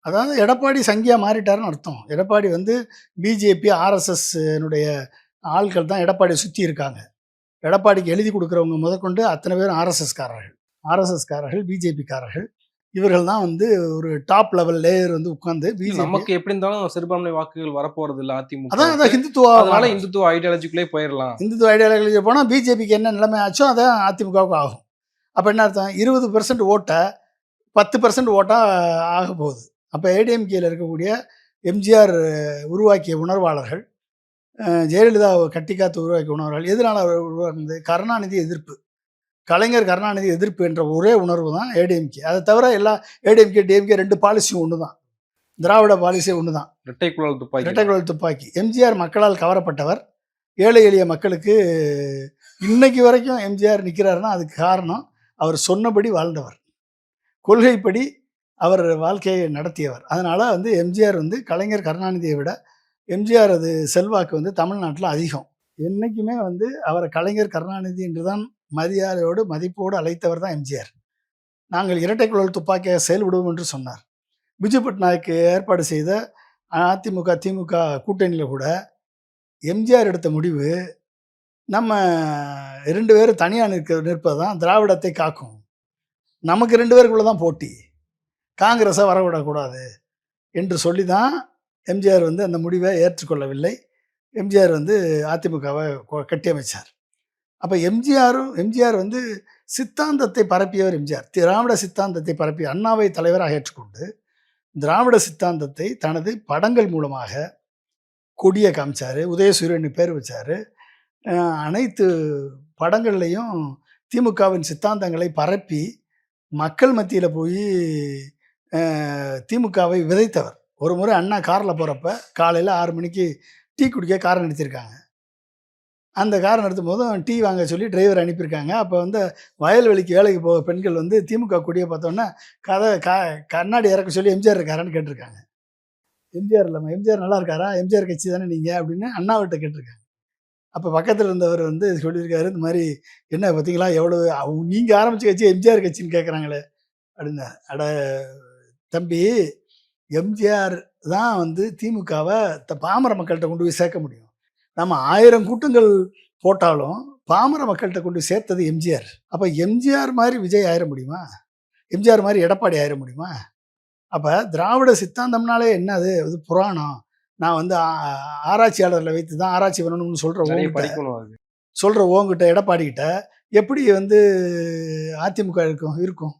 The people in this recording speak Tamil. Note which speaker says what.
Speaker 1: அதாவது எடப்பாடி சங்கியா மாறிட்டாருன்னு அர்த்தம். எடப்பாடி வந்து பிஜேபி, ஆர்எஸ்எஸ்னுடைய ஆட்கள் தான் எடப்பாடிய சுத்தி இருக்காங்க. எடப்பாடிக்கு எழுதி குடுக்குறவங்க முதற்கொண்டு அத்தன பேரும் ஆர்எஸ்எஸ்காரர்கள். ஆர்எஸ்எஸ்காரர்கள், பிஜேபிக்காரர்கள். இவர்கள் தான் வந்து ஒரு டாப் லெவல் லேயர் வந்து உட்கார்ந்து பிஜேபி
Speaker 2: நமக்கு எப்படி இருந்தாலும் சிறுபான்மை வாக்குகள் வரப்போறதில்ல
Speaker 1: அதான்
Speaker 2: அதிமுகவுக்கு.
Speaker 1: ஹிந்துத்துவா
Speaker 2: அதனால இந்துத்துவ ஐடியாலஜிக்குள்ளே போயிரலாம்.
Speaker 1: இந்துத்துவ ஐடியாலஜிக்கு போனா பிஜேபிக்கு என்ன நிலைமை ஆச்சோ அதான் அதிமுகவுக்கு ஆகும். அப்ப என்ன அர்த்தம்? 20% ஓட்ட 10% ஓட்டா ஆகப்போகுது. அப்ப ஏடிஎம்கேல இருக்கக்கூடிய எம்ஜிஆர் உருவாக்கிய உணர்வாளர்கள், ஜெயலலிதாவ கட்டிக்காத்து உருவாக்கிய உணர்வாளர்கள் எதனால உருவாக்குனது? கருணாநிதி எதிர்ப்பு. கலைஞர் கருணாநிதி எதிர்ப்பு என்ற ஒரே உணர்வு தான் ஏடிஎம்கே. அதை தவிர எல்லா ஏடிஎம்கே, டிஎம்கே 2 பாலிசியும் ஒண்ணு தான். திராவிட பாலிசி ஒண்ணு தான்.
Speaker 2: இரட்டை குழல் துப்பாக்கி.
Speaker 1: இரட்டை குழல் துப்பாக்கி. எம்ஜிஆர் மக்களால் கவரப்பட்டவர். ஏழை எளிய மக்களுக்கு இன்னைக்கு வரைக்கும் எம்ஜிஆர் நிற்கிறாருன்னா அதுக்கு காரணம் அவர் சொன்னபடி வாழ்ந்தவர், கொள்கைப்படி அவர் வாழ்க்கையை நடத்தியவர். அதனால வந்து எம்ஜிஆர் வந்து கலைஞர் கருணாநிதியை விட எம்ஜிஆர் அது செல்வாக்கு வந்து தமிழ்நாட்டில் அதிகம். என்றைக்குமே வந்து அவரை கலைஞர் கருணாநிதி என்று தான் மரியாதையோடு மதிப்போடு அழைத்தவர் தான் எம்ஜிஆர். நாங்கள் இரட்டை குழல் துப்பாக்கியாக செயல்படுவோம் என்று சொன்னார். பிஜு பட்நாயக் ஏற்பாடு செய்த அதிமுக திமுக கூட்டணியில் கூட எம்ஜிஆர் எடுத்த முடிவு நம்ம 2 பேரும் தனியாக நிற்பது தான் திராவிடத்தை காக்கும். நமக்கு 2 பேருக்குள்ள தான் போட்டி, காங்கிரஸை வரவிடக்கூடாது என்று சொல்லி தான் எம்ஜிஆர் வந்து அந்த முடிவை ஏற்றுக்கொள்ளவில்லை. எம்ஜிஆர் வந்து அதிமுகவை கட்டியமைச்சார். அப்போ எம்ஜிஆர் வந்து சித்தாந்தத்தை பரப்பியவர் எம்ஜிஆர். திராவிட சித்தாந்தத்தை பரப்பிய அண்ணாவை தலைவராக ஏற்றுக்கொண்டு திராவிட சித்தாந்தத்தை தனது படங்கள் மூலமாக கொடியை காமிச்சார், உதயசூரியன் பேர் வச்சார். அனைத்து படங்கள்லையும் திமுகவின் சித்தாந்தங்களை பரப்பி மக்கள் மத்தியில் போய் திமுகவை விதைத்தவர். ஒரு முறை அண்ணா காரில் போகிறப்ப காலையில் 6 மணிக்கு டீ குடிக்க காரை நிறுத்தியிருக்காங்க. அந்த காரை நிறுத்தும் போதும் டீ வாங்க சொல்லி டிரைவர் அனுப்பியிருக்காங்க. அப்போ வந்து வயல்வெளிக்கு வேலைக்கு போக பெண்கள் வந்து திமுக கொடியை பார்த்தோன்னே கண்ணாடி இறக்க சொல்லி எம்ஜிஆர் இருக்காரான்னு கேட்டிருக்காங்க. எம்ஜிஆர் இல்லாமல் எம்ஜிஆர் நல்லா இருக்காரா, எம்ஜிஆர் கட்சி தானே நீங்கள் அப்படின்னு அண்ணாவிட்ட கேட்டிருக்காங்க. அப்போ பக்கத்தில் இருந்தவர் வந்து சொல்லியிருக்காரு, இந்த மாதிரி என்ன பார்த்தீங்களா எவ்வளோ நீங்கள் ஆரம்பித்த கட்சி எம்ஜிஆர் கட்சின்னு கேட்குறாங்களே அப்படின்னா. அட தம்பி, எம்ஜிஆர் தான் வந்து திமுகவை பாமர மக்கள்கிட்ட கொண்டு போய் சேர்க்க முடியும். நம்ம 1000 கூட்டங்கள் போட்டாலும் பாமர மக்கள்கிட்ட கொண்டு சேர்த்தது எம்ஜிஆர். அப்போ எம்ஜிஆர் மாதிரி விஜய் ஆயிட முடியுமா? எம்ஜிஆர் மாதிரி எடப்பாடி ஆயிட முடியுமா? அப்போ திராவிட சித்தாந்தம்னாலே என்னது? அது புராணம். நான் வந்து ஆராய்ச்சியாளர்களை வைத்து தான் ஆராய்ச்சி பண்ணணும்னு சொல்கிற ஓங்கிட்ட எடப்பாடிக்கிட்ட எப்படி வந்து அதிமுக இருக்கும்?